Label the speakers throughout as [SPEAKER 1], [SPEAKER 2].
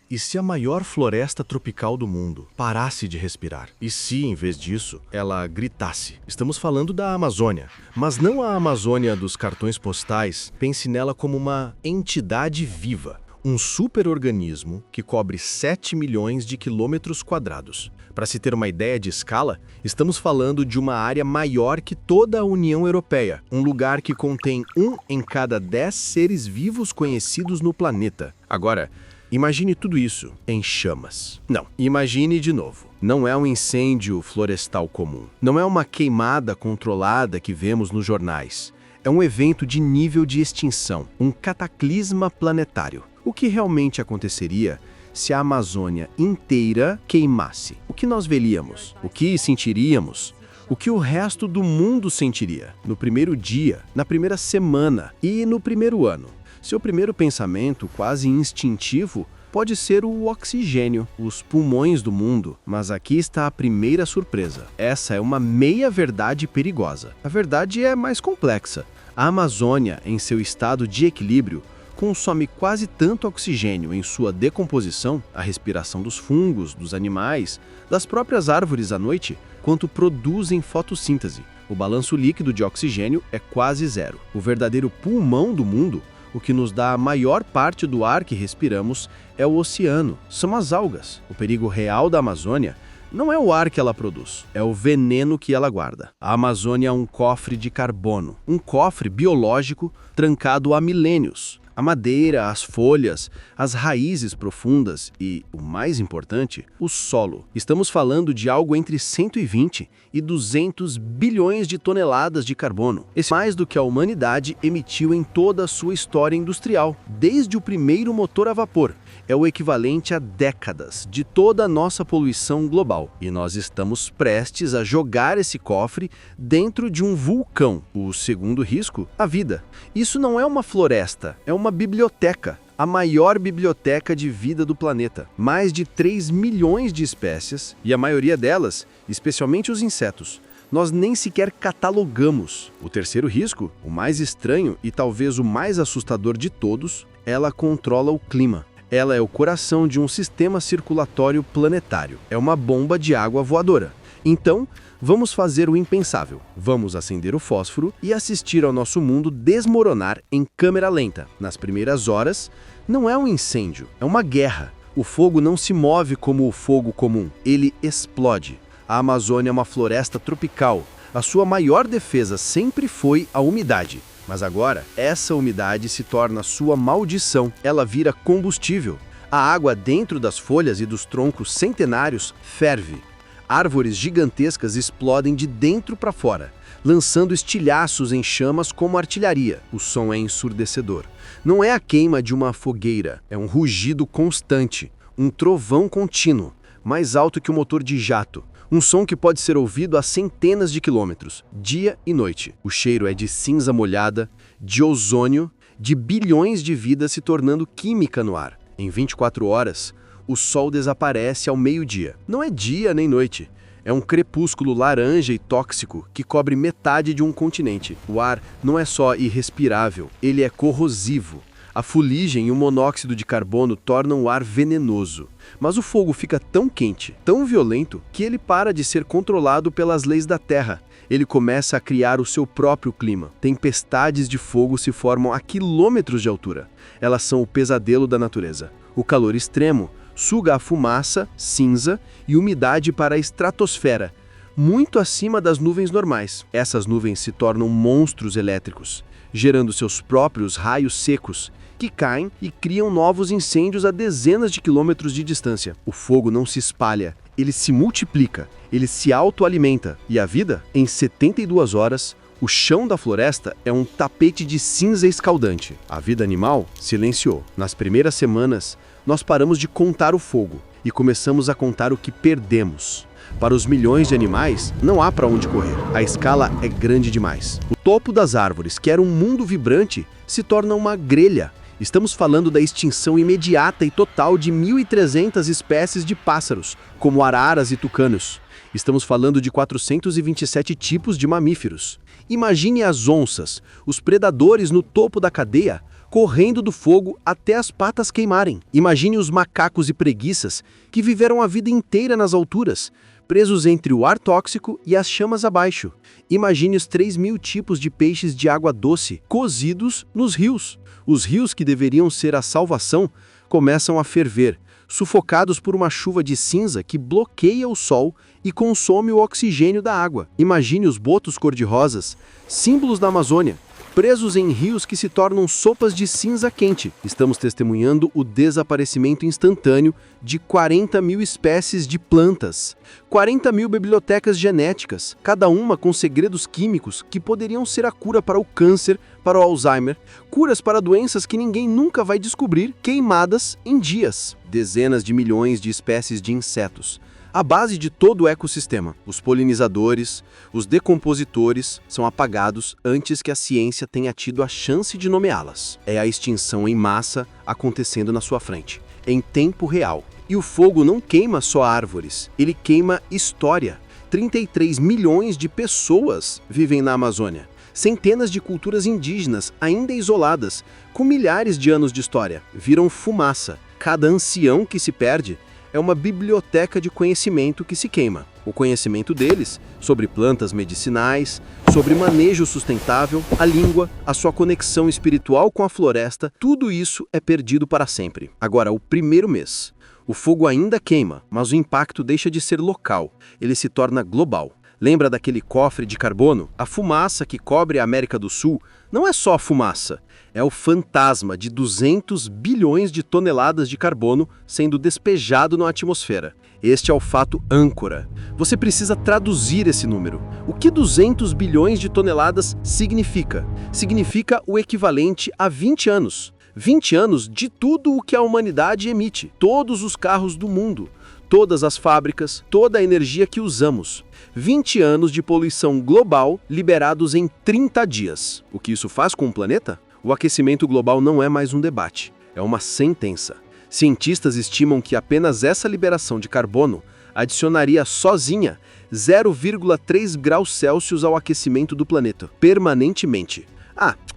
[SPEAKER 1] E se a maior floresta tropical do mundo parasse de respirar? E se, em vez disso, ela gritasse? Estamos falando da Amazônia, mas não a Amazônia dos cartões postais. Pense nela como uma entidade viva, um superorganismo que cobre 7 milhões de quilômetros quadrados. Para se ter uma ideia de escala, estamos falando de uma área maior que toda a União Europeia, um lugar que contém 1 em cada 10 seres vivos conhecidos no planeta. Agora, imagine tudo isso em chamas. Não, imagine de novo. Não é um incêndio florestal comum. Não é uma queimada controlada que vemos nos jornais. É um evento de nível de extinção, um cataclisma planetário. O que realmente aconteceria se a Amazônia inteira queimasse? O que nós veríamos? O que sentiríamos? O que o resto do mundo sentiria? No primeiro dia, na primeira semana e no primeiro ano? Seu primeiro pensamento, quase instintivo, pode ser o oxigênio, os pulmões do mundo. Mas aqui está a primeira surpresa. Essa é uma meia-verdade perigosa. A verdade é mais complexa. A Amazônia, em seu estado de equilíbrio, consome quase tanto oxigênio em sua decomposição, a respiração dos fungos, dos animais, das próprias árvores à noite, quanto produz em fotossíntese. O balanço líquido de oxigênio é quase zero. O verdadeiro pulmão do mundo, o que nos dá a maior parte do ar que respiramos, é o oceano, são as algas. O perigo real da Amazônia não é o ar que ela produz, é o veneno que ela guarda. A Amazônia é um cofre de carbono, um cofre biológico trancado há milênios. A madeira, as folhas, as raízes profundas e, o mais importante, o solo. Estamos falando de algo entre 120 e 200 bilhões de toneladas de carbono. Esse é mais do que a humanidade emitiu em toda a sua história industrial, desde o primeiro motor a vapor. É o equivalente a décadas de toda a nossa poluição global. E nós estamos prestes a jogar esse cofre dentro de um vulcão. O segundo risco, a vida. Isso não é uma floresta, é uma biblioteca. A maior biblioteca de vida do planeta. Mais de 3 milhões de espécies, e a maioria delas, especialmente os insetos, nós nem sequer catalogamos. O terceiro risco, o mais estranho e talvez o mais assustador de todos, ela controla o clima. Ela é o coração de um sistema circulatório planetário. É uma bomba de água voadora. Então, vamos fazer o impensável. Vamos acender o fósforo e assistir ao nosso mundo desmoronar em câmera lenta. Nas primeiras horas, não é um incêndio, é uma guerra. O fogo não se move como o fogo comum, ele explode. A Amazônia é uma floresta tropical. A sua maior defesa sempre foi a umidade. Mas agora, essa umidade se torna sua maldição. Ela vira combustível. A água dentro das folhas e dos troncos centenários ferve. Árvores gigantescas explodem de dentro para fora, lançando estilhaços em chamas como artilharia. O som é ensurdecedor. Não é a queima de uma fogueira, é um rugido constante, um trovão contínuo, mais alto que um motor de jato. Um som que pode ser ouvido a centenas de quilômetros, dia e noite. O cheiro é de cinza molhada, de ozônio, de bilhões de vidas se tornando química no ar. Em 24 horas, o sol desaparece ao meio-dia. Não é dia nem noite. É um crepúsculo laranja e tóxico que cobre metade de um continente. O ar não é só irrespirável, ele é corrosivo. A fuligem e o monóxido de carbono tornam o ar venenoso. Mas o fogo fica tão quente, tão violento, que ele para de ser controlado pelas leis da Terra. Ele começa a criar o seu próprio clima. Tempestades de fogo se formam a quilômetros de altura. Elas são o pesadelo da natureza. O calor extremo suga a fumaça, cinza e umidade para a estratosfera, muito acima das nuvens normais. Essas nuvens se tornam monstros elétricos, gerando seus próprios raios secos, que caem e criam novos incêndios a dezenas de quilômetros de distância. O fogo não se espalha, ele se multiplica, ele se autoalimenta. E a vida? Em 72 horas, o chão da floresta é um tapete de cinza escaldante. A vida animal silenciou. Nas primeiras semanas, nós paramos de contar o fogo e começamos a contar o que perdemos. Para os milhões de animais, não há para onde correr. A escala é grande demais. O topo das árvores, que era um mundo vibrante, se torna uma grelha. Estamos falando da extinção imediata e total de 1.300 espécies de pássaros, como araras e tucanos. Estamos falando de 427 tipos de mamíferos. Imagine as onças, os predadores no topo da cadeia,
[SPEAKER 2] correndo do fogo até as patas queimarem. Imagine os macacos e preguiças que viveram a vida inteira nas alturas, presos entre o ar tóxico e as chamas abaixo. Imagine os 3.000 tipos de peixes de água doce cozidos nos rios. Os rios que deveriam ser a salvação começam a ferver, sufocados por uma chuva de cinza que bloqueia o sol e consome o oxigênio da água. Imagine os botos cor-de-rosas, símbolos da Amazônia, presos em rios que se tornam sopas de cinza quente. Estamos testemunhando o desaparecimento instantâneo de 40.000 espécies de plantas, 40.000 bibliotecas genéticas, cada uma com segredos químicos que poderiam ser a cura para o câncer, para o Alzheimer, curas para doenças que ninguém nunca vai descobrir, queimadas em dias. Dezenas de milhões de espécies de insetos, a base de todo o ecossistema. Os polinizadores, os decompositores são apagados antes que a ciência tenha tido a chance de nomeá-las. É a extinção em massa acontecendo na sua frente, em tempo real. E o fogo não queima só árvores, ele queima história. 33 milhões de pessoas vivem na Amazônia. Centenas de culturas indígenas, ainda isoladas, com milhares de anos de história, viram fumaça. Cada ancião que se perde é uma biblioteca de conhecimento que se queima. O conhecimento deles sobre plantas medicinais, sobre manejo sustentável, a língua, a sua conexão espiritual com a floresta, tudo isso é perdido para sempre. Agora, o primeiro mês. O fogo ainda queima, mas o impacto deixa de ser local. Ele se torna global. Lembra daquele cofre de carbono? A fumaça que cobre a América do Sul não é só fumaça, é o fantasma de 200 bilhões de toneladas de carbono sendo despejado na atmosfera. Este é o fato âncora. Você precisa traduzir esse número. O que 200 bilhões de toneladas significa? Significa o equivalente a 20 anos. 20 anos de tudo o que a humanidade emite, todos os carros do mundo, todas as fábricas, toda a energia que usamos. 20 anos de poluição global liberados em 30 dias. O que isso faz com o planeta? O aquecimento global não é mais um debate, é uma sentença. Cientistas estimam que apenas essa liberação de carbono adicionaria sozinha 0,3 graus Celsius ao aquecimento do planeta, permanentemente.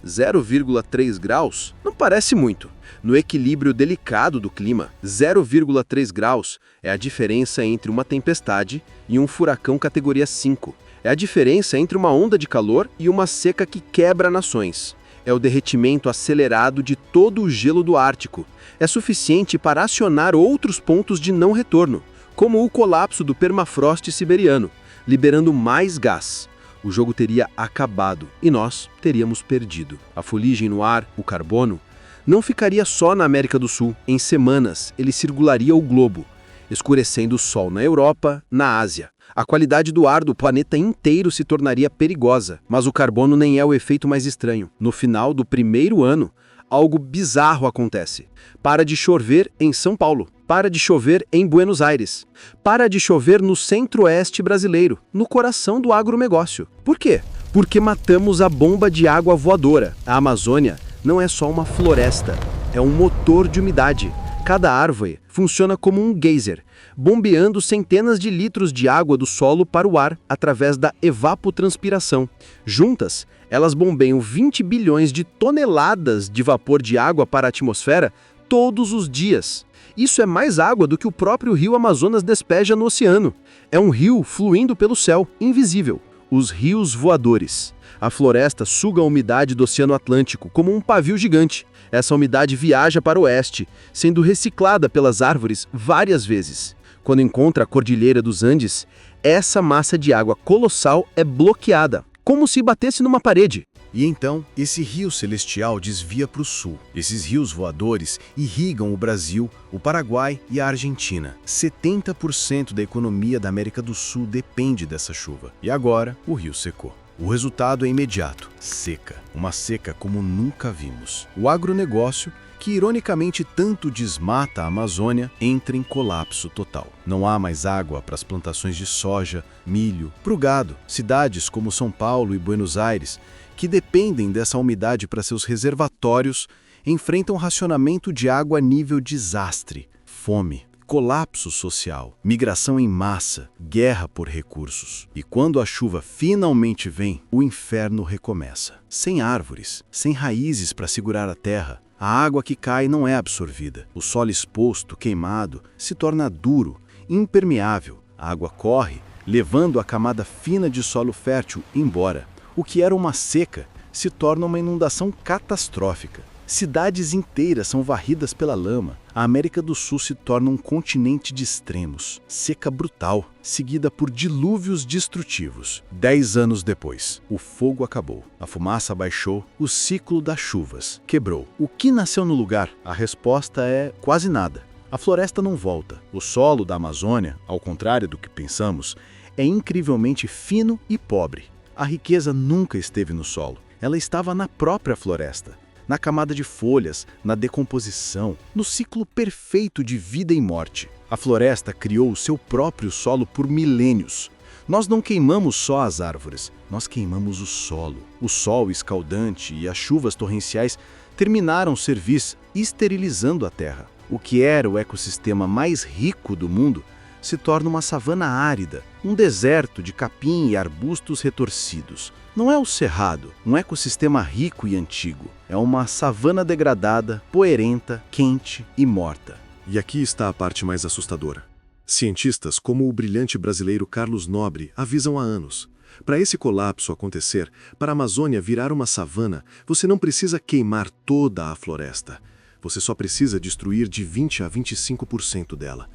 [SPEAKER 2] 0,3 graus não parece muito. No equilíbrio delicado do clima, 0,3 graus é a diferença entre uma tempestade e um furacão categoria 5. É a diferença entre uma onda de calor e uma seca que quebra nações. É o derretimento acelerado de todo o gelo do Ártico. É suficiente para acionar outros pontos de não retorno, como o colapso do permafrost siberiano, liberando mais gás. O jogo teria acabado e nós teríamos perdido. A fuligem no ar, o carbono, não ficaria só na América do Sul. Em semanas, ele circularia o globo, escurecendo o sol na Europa, na Ásia. A qualidade do ar do planeta inteiro se tornaria perigosa, mas o carbono nem é o efeito mais estranho. No final do primeiro ano, algo bizarro acontece. Para de chover em São Paulo. Para de chover em Buenos Aires. Para de chover no centro-oeste brasileiro, no coração do agronegócio. Por quê? Porque matamos a bomba de água voadora. A Amazônia não é só uma floresta, é um motor de umidade. Cada árvore funciona como um geyser, bombeando centenas de litros de água do solo para o ar através da evapotranspiração. Juntas, elas bombeiam 20 bilhões de toneladas de vapor de água para a atmosfera todos os dias. Isso é mais água do que o próprio rio Amazonas despeja no oceano. É um rio fluindo pelo céu, invisível. Os rios voadores. A floresta suga a umidade do Oceano Atlântico como um pavio gigante. Essa umidade viaja para o oeste, sendo reciclada pelas árvores várias vezes. Quando encontra a Cordilheira dos Andes, essa massa de água colossal é bloqueada, como se batesse numa parede.
[SPEAKER 1] E então, esse rio celestial desvia para o sul. Esses rios voadores irrigam o Brasil, o Paraguai e a Argentina. 70% da economia da América do Sul depende dessa chuva. E agora, o rio secou. O resultado é imediato: seca. Uma seca como nunca vimos. O agronegócio, que ironicamente tanto desmata a Amazônia, entra em colapso total. Não há mais água para as plantações de soja, milho, para o gado. Cidades como São Paulo e Buenos Aires, que dependem dessa umidade para seus reservatórios, enfrentam racionamento de água a nível desastre, fome,
[SPEAKER 2] colapso social, migração em massa, guerra por recursos. E quando a chuva finalmente vem, o inferno recomeça. Sem árvores, sem raízes para segurar a terra, a água que cai não é absorvida. O solo exposto, queimado, se torna duro, impermeável. A água corre, levando a camada fina de solo fértil embora. O que era uma seca se torna uma inundação catastrófica. Cidades inteiras são varridas pela lama. A América do Sul se torna um continente de extremos. Seca brutal, seguida por dilúvios destrutivos. 10 anos depois, o fogo acabou. A fumaça baixou, o ciclo das chuvas quebrou. O que nasceu no lugar? A resposta é quase nada. A floresta não volta. O solo da Amazônia, ao contrário do que pensamos, é incrivelmente fino e pobre. A riqueza nunca esteve no solo. Ela estava na própria floresta, na camada de folhas, na decomposição, no ciclo perfeito de vida e morte. A floresta criou o seu próprio solo por milênios. Nós não queimamos só as árvores, nós queimamos o solo. O sol escaldante e as chuvas torrenciais terminaram serviços, esterilizando a terra. O que era o ecossistema mais rico do mundo se torna uma savana árida, um deserto de capim e arbustos retorcidos. Não é o cerrado, um ecossistema rico e antigo. É uma savana degradada, poeirenta, quente e morta.
[SPEAKER 1] E aqui está a parte mais assustadora. Cientistas como o brilhante brasileiro Carlos Nobre avisam há anos. Para esse colapso acontecer, para a Amazônia virar uma savana, você não precisa queimar toda a floresta. Você só precisa destruir de 20 a 25% dela.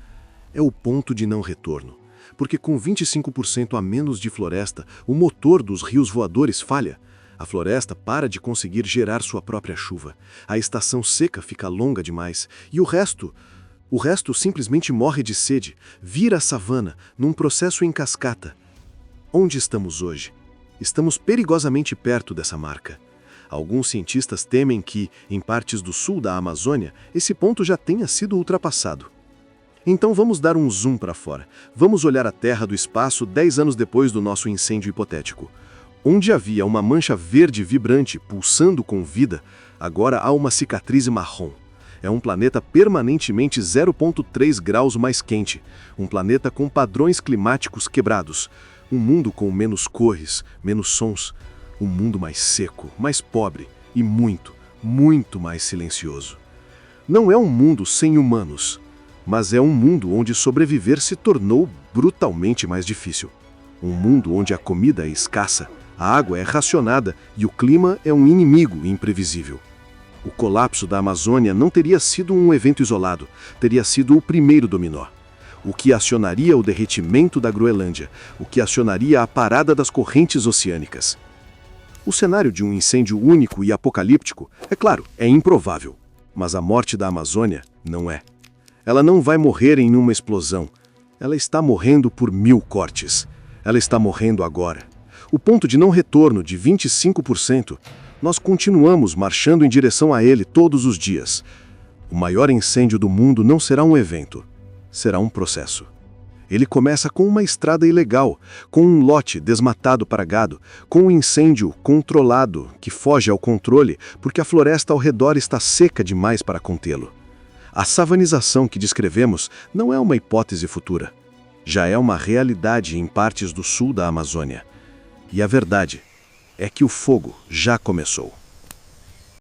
[SPEAKER 1] É o ponto de não retorno. Porque com 25% a menos de floresta, o motor dos rios voadores falha. A floresta para de conseguir gerar sua própria chuva. A estação seca fica longa demais. E o resto simplesmente morre de sede, vira savana, num processo em cascata. Onde estamos hoje? Estamos perigosamente perto dessa marca. Alguns cientistas temem que, em partes do sul da Amazônia, esse ponto já tenha sido ultrapassado. Então vamos dar um zoom para fora. Vamos olhar a Terra do espaço 10 anos depois do nosso incêndio hipotético. Onde havia uma mancha verde vibrante pulsando com vida, agora há uma cicatriz marrom. É um planeta permanentemente 0,3 graus mais quente. Um planeta com padrões climáticos quebrados. Um mundo com menos cores, menos sons. Um mundo mais seco, mais pobre e muito, muito mais silencioso. Não é um mundo sem humanos, mas é um mundo onde sobreviver se tornou brutalmente mais difícil. Um mundo onde a comida é escassa, a água é racionada e o clima é um inimigo imprevisível. O colapso da Amazônia não teria sido um evento isolado, teria sido o primeiro dominó. O que acionaria o derretimento da Groenlândia, o que acionaria a parada das correntes oceânicas. O cenário de um incêndio único e apocalíptico, é claro, é improvável. Mas a morte da Amazônia não é. Ela não vai morrer em uma explosão. Ela está morrendo por 1000 cortes. Ela está morrendo agora. O ponto de não retorno de 25%, nós continuamos marchando em direção a ele todos os dias. O maior incêndio do mundo não será um evento, será um processo. Ele começa com uma estrada ilegal, com um lote desmatado para gado, com um incêndio controlado que foge ao controle porque a floresta ao redor está seca demais para contê-lo. A savanização que descrevemos não é uma hipótese futura. Já é uma realidade em partes do sul da Amazônia. E a verdade é que o fogo já começou.